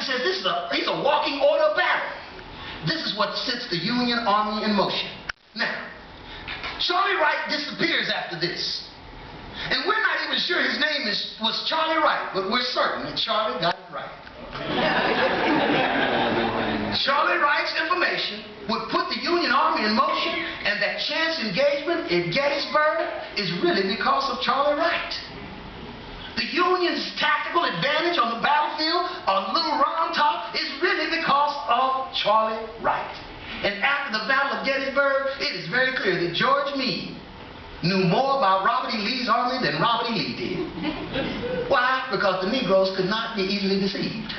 says he's a walking order of battle. This is what sets the Union Army in motion. Now, Charlie Wright disappears after this. And we're not even sure his name was Charlie Wright, but we're certain that Charlie got it right. Charlie Wright's information would put the Union Army in motion, and that chance engagement in Gettysburg is really because of Charlie Wright. The Union's tactical advantage on the battlefield on Little Round Top is really because of Charlie Wright. And after the Battle of Gettysburg, it is very clear that George Meade knew more about Robert E. Lee's army than Robert E. Lee did. Why? Because the Negroes could not be easily deceived.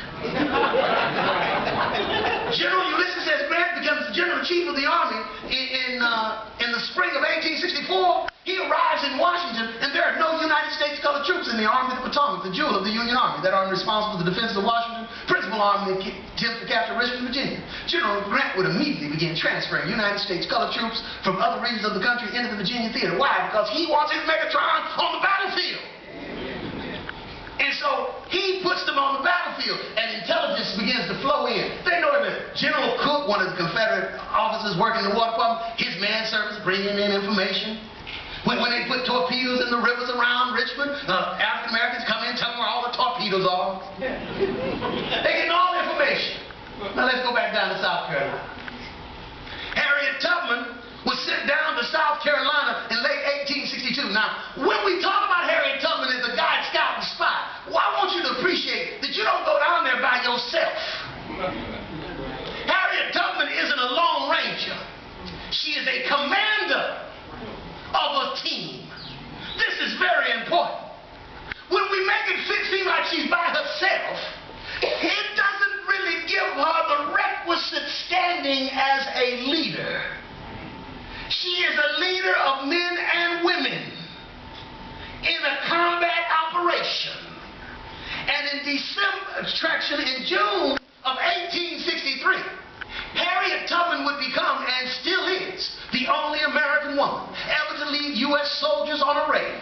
General Ulysses S. Grant becomes the General-in-Chief of the Army in the spring of 1864. He arrives in Washington, and there are no United States colored troops in the Army of the Potomac, the jewel of the Union Army, that are responsible for the defense of Washington, principal army that attempts to capture Richmond, Virginia. General Grant would immediately begin transferring United States colored troops from other regions of the country into the Virginia theater. Why? Because he wants his Megatron on the battlefield. And so he puts them on the battlefield, and intelligence begins to flow in. They know that General Cook, one of the Confederate officers working in the War Department, his man service bringing in information. When they put torpedoes in the rivers around Richmond, African Americans come in, tell them where all the torpedoes are. They get all the information. Now let's go back down to South Carolina. Harriet Tubman was sent down to South Carolina in late 1862. Now, when we talk about Harriet Tubman as a guide, scout, and spy, well, I want you to appreciate that you don't go down there by yourself. Harriet Tubman isn't a lone ranger. She is a commander of a team. This is very important. When we make it seem like she's by herself, it doesn't really give her the requisite standing as a leader. She is a leader of men and women in a combat operation. And in June of 1863, Harriet Tubman would become, and still is, the only American woman ever to lead U.S. soldiers on a raid.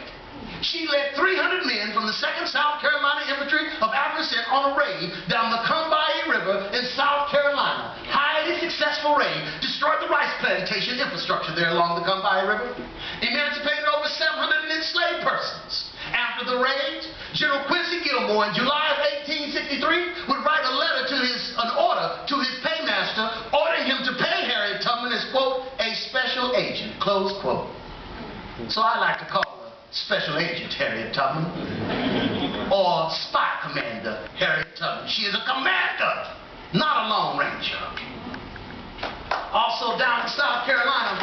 She led 300 men from the 2nd South Carolina Infantry of African descent on a raid down the Combahee River in South Carolina. Highly successful raid, destroyed the rice plantation infrastructure there along the Combahee River, emancipated over 700 enslaved persons. After the raid, General Quincy Gilmore in July of 1863 would write an order to his paymaster, ordering him to pay Harriet Tubman as, quote, a special agent, close quote. So I like to call her Special Agent Harriet Tubman, or Spy Commander Harriet Tubman. She is a commander, not a lone ranger. Also down in South Carolina,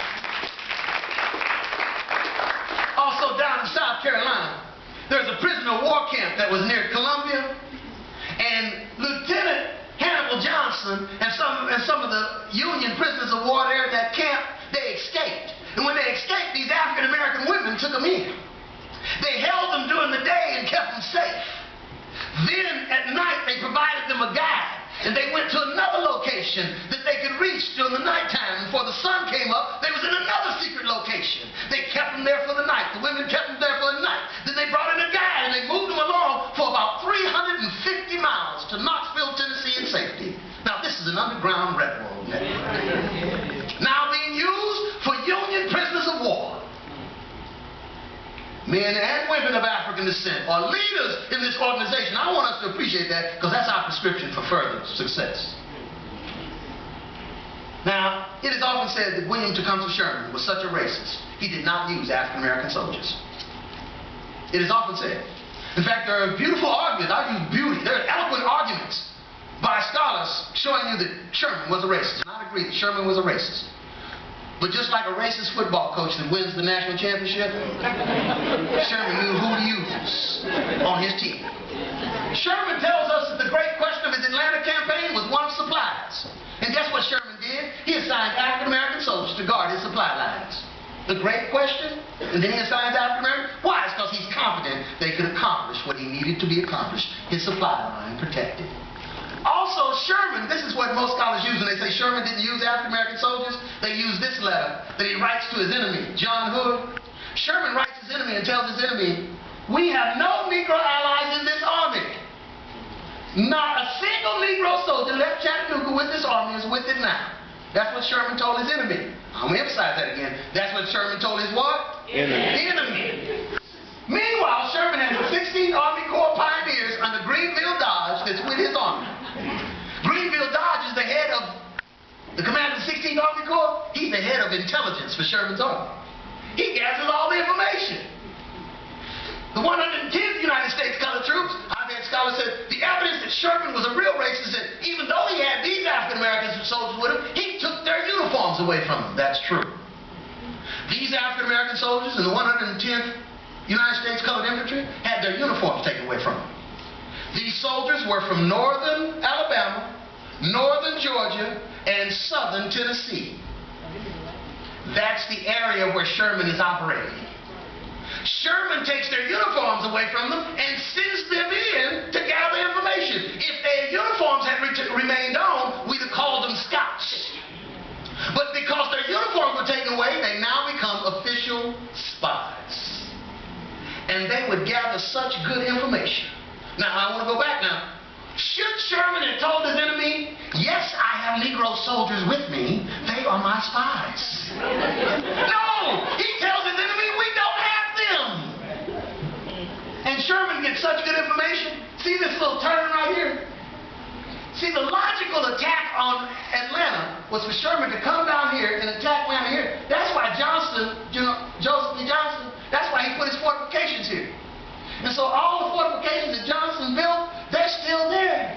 there's a prisoner of war camp that was near Columbia, and Lieutenant Hannibal Johnson and some of the Union prisoners of war there at that camp, they escaped. And when they escaped, these African American women took them in. They held them during the day and kept them safe. Then at night they provided them a guide, and they went to another location that they could reach during the nighttime. And before the sun came up, they was in another secret location. They kept them there for the night. The women kept them there for the night. Then they brought in a guide, and they moved them along for about 350 miles to Knoxville, Tennessee in safety. Now this is an underground railroad network, now being used for Union prisoners of war. Men and women of African descent are leaders in this organization. I want us to appreciate that, because that's our prescription for further success. Now, it is often said that William Tecumseh Sherman was such a racist, he did not use African American soldiers. It is often said. In fact, there are beautiful arguments. I use beauty. There are eloquent arguments by scholars showing you that Sherman was a racist. And I agree that Sherman was a racist. But just like a racist football coach that wins the national championship, Sherman knew who to use on his team. Sherman tells us that the great question of his Atlanta campaign was one of supplies. And guess what Sherman did? He assigned African American soldiers to guard his supply lines. The great question, and then he assigns African American. Why? It's because he's confident they could accomplish what he needed to be accomplished, his supply line protected. Also, Sherman, this is what most scholars use when they say Sherman didn't use African American soldiers. They use this letter that he writes to his enemy, John Hood. Sherman writes his enemy and tells his enemy, "We have no Negro allies in this army. Not a single Negro left Chattanooga with this army is with it now. That's what Sherman told his enemy. I'm going to emphasize that again. That's what Sherman told his what? Enemy. Meanwhile, Sherman has 16 Army Corps pioneers under Greenville Dodge that's with his army. Greenville Dodge is the head of the commander of the 16th Army Corps. He's the head of intelligence for Sherman's army. He gathers all the information. The 110th United States Colored Troops, I've had scholars say, the evidence that Sherman was a real racist, that even though he had these African-American soldiers with him, he took their uniforms away from them. That's true. These African-American soldiers in the 110th United States Colored Infantry had their uniforms taken away from them. These soldiers were from northern Alabama, northern Georgia, and southern Tennessee. That's the area where Sherman is operating. Sherman takes their uniforms away from them and sends them in to gather information. If their uniforms had remained on, we'd have called them scouts. But because their uniforms were taken away, they now become official spies. And they would gather such good information. Now, I want to go back now. Should Sherman have told his enemy, yes, I have Negro soldiers with me, they are my spies? No! He tells his enemy, we don't have them! And Sherman gets such good information. See this little turn right here? See, the logical attack on Atlanta was for Sherman to come down here and attack Atlanta here. That's why Johnson, Joseph E. Johnson, that's why he put his fortifications here. And so all the fortifications that Johnson built, they're still there.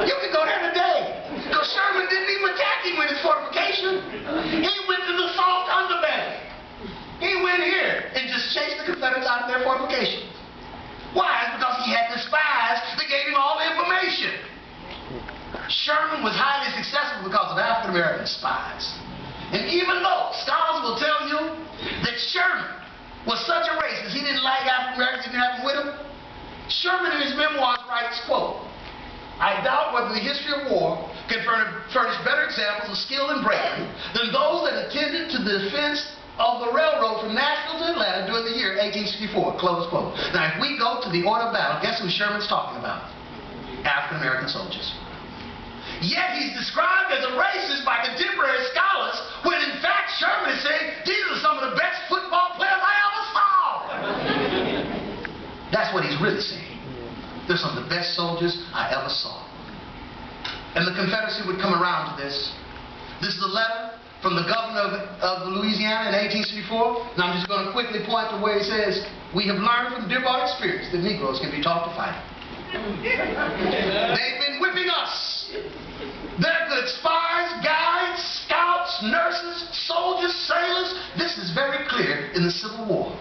You can go there today. Because Sherman didn't even attack him with his fortification. He went to the soft underbelly. He went here and just chased the Confederates out of their fortifications. Why? It's because he had the spies that gave him all the information. Sherman was highly successful because of African-American spies. And even though scholars will tell you that Sherman was such a racist, he didn't like African-Americans, he didn't have them with him, Sherman in his memoirs writes, quote, I doubt whether the history of war can furnish better examples of skill and bravery than those that attended to the defense of the railroad from Nashville to Atlanta during the year 1864, close quote. Now, if we go to the order of battle, guess who Sherman's talking about? African-American soldiers. Yet he's described as a racist by contemporary scholars, when in fact Sherman is saying, these are some of the best football players I ever saw. That's what he's really saying. They're some of the best soldiers I ever saw. And the Confederacy would come around to this. This is a letter from the governor of Louisiana in 1864. And I'm just going to quickly point to where he says, we have learned from Dearborn experience that Negroes can be taught to fight. They've been whipping us. They're good spies, guides, scouts, nurses, soldiers, sailors. This is very clear in the Civil War.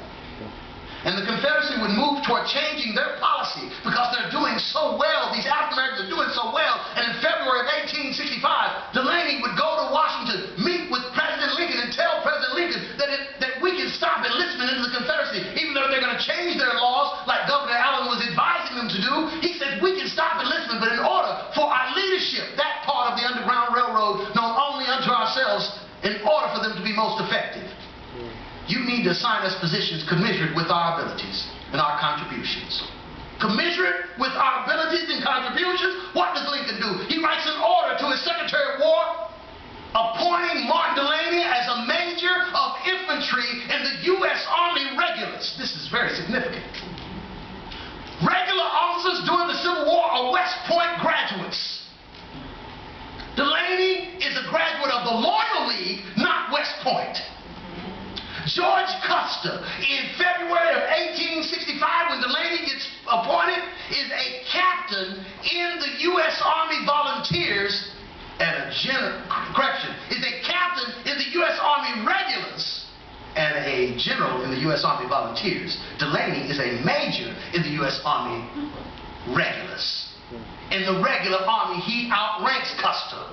And the Confederacy would move toward changing their policy because they're doing so well. These African-Americans are doing so well. And in February of 1865, Delaney would go to Washington, meet with President Lincoln, and tell President Lincoln that we can stop enlistment into the Confederacy. Even though they're going to change their laws, like Governor Allen was advising them to do, he said we can stop enlistment, but in order for our leadership, that part of the Underground Railroad known only unto ourselves, in order for them to be most effective, you need to assign us positions commensurate with our abilities and our contributions. Commensurate with our abilities and contributions, what does Lincoln do? He writes an order to his Secretary of War appointing Martin Delaney as a major of infantry in the U.S. Army Regulars. This is very significant. Regular officers during the Civil War are West Point graduates. Delaney is a graduate of the Loyal League, not West Point. George Custer, in February of 1865, when Delaney gets appointed, is a captain in the U.S. Army Volunteers, and is a captain in the U.S. Army Regulars, and a general in the U.S. Army Volunteers. Delaney is a major in the U.S. Army Regulars. In the regular army, he outranks Custer.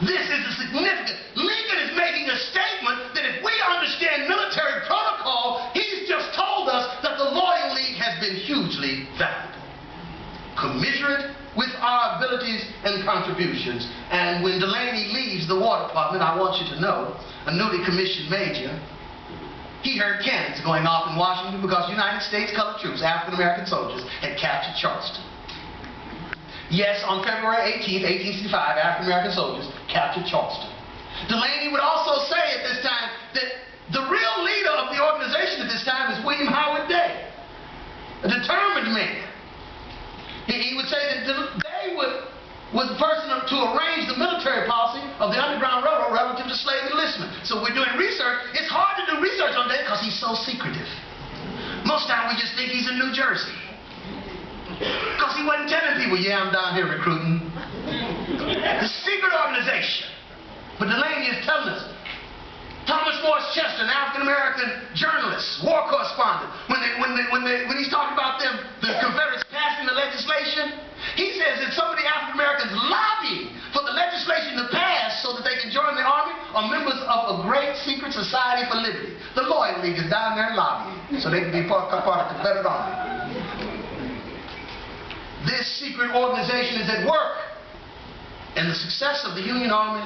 This is a significant. Lincoln is making a statement that if we understand military protocol, he's just told us that the Loyal League has been hugely valuable. Commensurate with our abilities and contributions. And when Delaney leaves the War Department, I want you to know, a newly commissioned major, he heard cannons going off in Washington because United States colored troops, African-American soldiers, had captured Charleston. Yes, on February 18th, 1865, African-American soldiers captured Charleston. Delaney would also say at this time that the real leader of the organization at this time is William Howard Day, a determined man. He would say that Day was the person to arrange the military policy of the Underground Railroad relative to slave enlistment. So we're doing research. It's hard to do research on Day because he's so secretive. Most times we just think he's in New Jersey. Because he wasn't telling people, yeah, I'm down here recruiting. The secret organization. But Delaney is telling us. Thomas Morris Chester, an African-American journalist, war correspondent, when he's talking about them, the Confederates passing the legislation, he says that some of the African-Americans lobbying for the legislation to pass so that they can join the army are members of a great secret society for liberty. The Lloyd League is down there lobbying so they can be part of the Confederate Army. This secret organization is at work, and the success of the Union Army,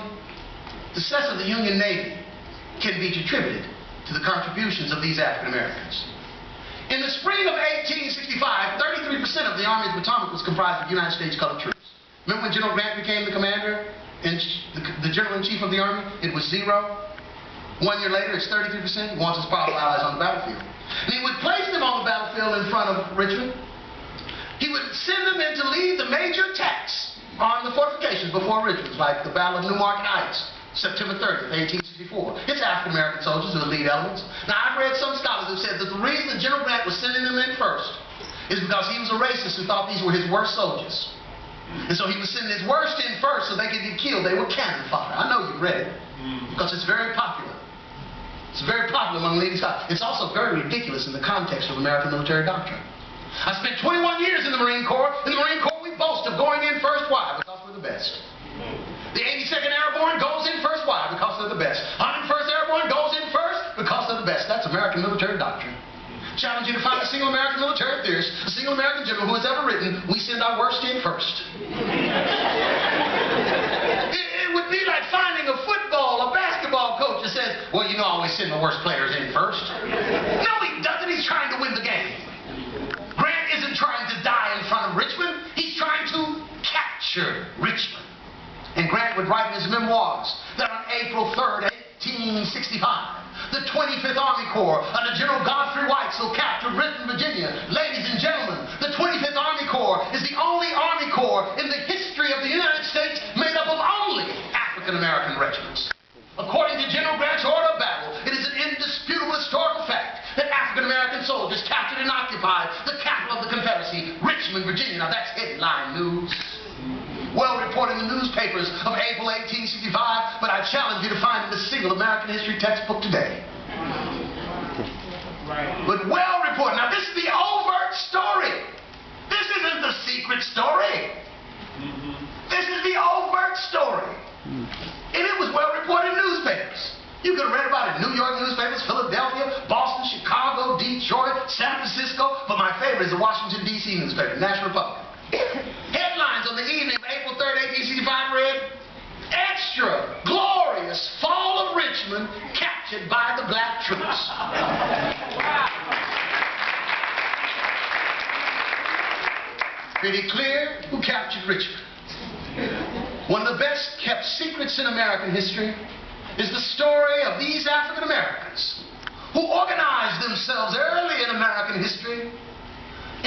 the success of the Union Navy, can be attributed to the contributions of these African Americans. In the spring of 1865, 33% of the Army of the Potomac was comprised of United States colored troops. Remember when General Grant became the commander and the General-in-Chief of the Army? It was 0. 1 year later, it's 33%. He wants his powerful allies on the battlefield. And he would place them on the battlefield in front of Richmond. He would send them in to lead the major attacks on the fortifications before Richmond, like the Battle of Newmarket Heights, September 30th, 1864. It's African-American soldiers who are the lead elements. Now, I've read some scholars who said that the reason that General Grant was sending them in first is because he was a racist who thought these were his worst soldiers. And so he was sending his worst in first so they could get killed. They were cannon fodder. I know you've read it because it's very popular. It's very popular among leading scholars. It's also very ridiculous in the context of American military doctrine. I spent 21 years in the Marine Corps. In the Marine Corps, we boast of going in first. Why? Because we're the best. The 82nd Airborne goes in first. Why? Because they're the best. 101st Airborne goes in first because they're the best. That's American military doctrine. Challenge you to find a single American military theorist, a single American general who has ever written, we send our worst in first. It would be like finding a football, a basketball coach that says, well, you know, I always send the worst players in first. No, he doesn't. He's trying to win the game. Grant isn't trying to die in front of Richmond. He's trying to capture Richmond. And Grant would write in his memoirs that on April 3rd, 1865, the 25th Army Corps under General Godfrey Weitzel captured Richmond, Virginia. Ladies and gentlemen, the 25th Army Corps is the only Army Corps in the history of the United States made up of only African-American regiments. According to General Grant's order of battle, it is an indisputable historical fact that African-American soldiers captured and occupied the capital of the Confederacy, Richmond, Virginia. Now that's headline news. Well reported in the newspapers of April 1865, but I challenge you to find it in a single American history textbook today. Right. But well reported. Now this is the overt story. This isn't the secret story. This is the overt story. And it was well reported in newspapers. You could have read about it in New York newspapers, Philadelphia, Boston, Chicago, Detroit, San Francisco, but my favorite is the Washington, D.C. newspaper, National Republic. Headlines on the evening of April 3rd, 1865 read, Extra Glorious Fall of Richmond Captured by the Black Troops. Pretty clear who captured Richmond. One of the best kept secrets in American history is the story of these African Americans who organized themselves early in American history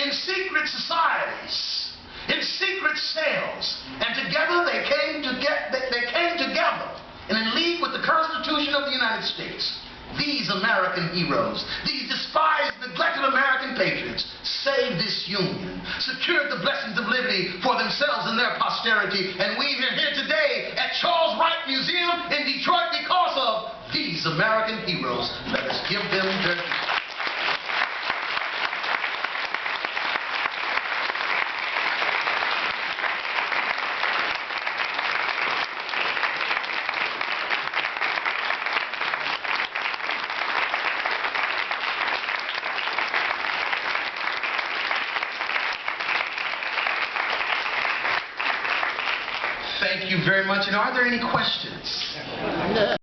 in secret societies, in secret cells, and together they came together and in league with the Constitution of the United States. These American heroes, these despised, neglected American patriots, saved this union, secured the blessings of liberty for themselves and their posterity, and we are here today at Charles Wright Museum in Detroit because of these American heroes. Let us give them their due. Thank you very much. And are there any questions?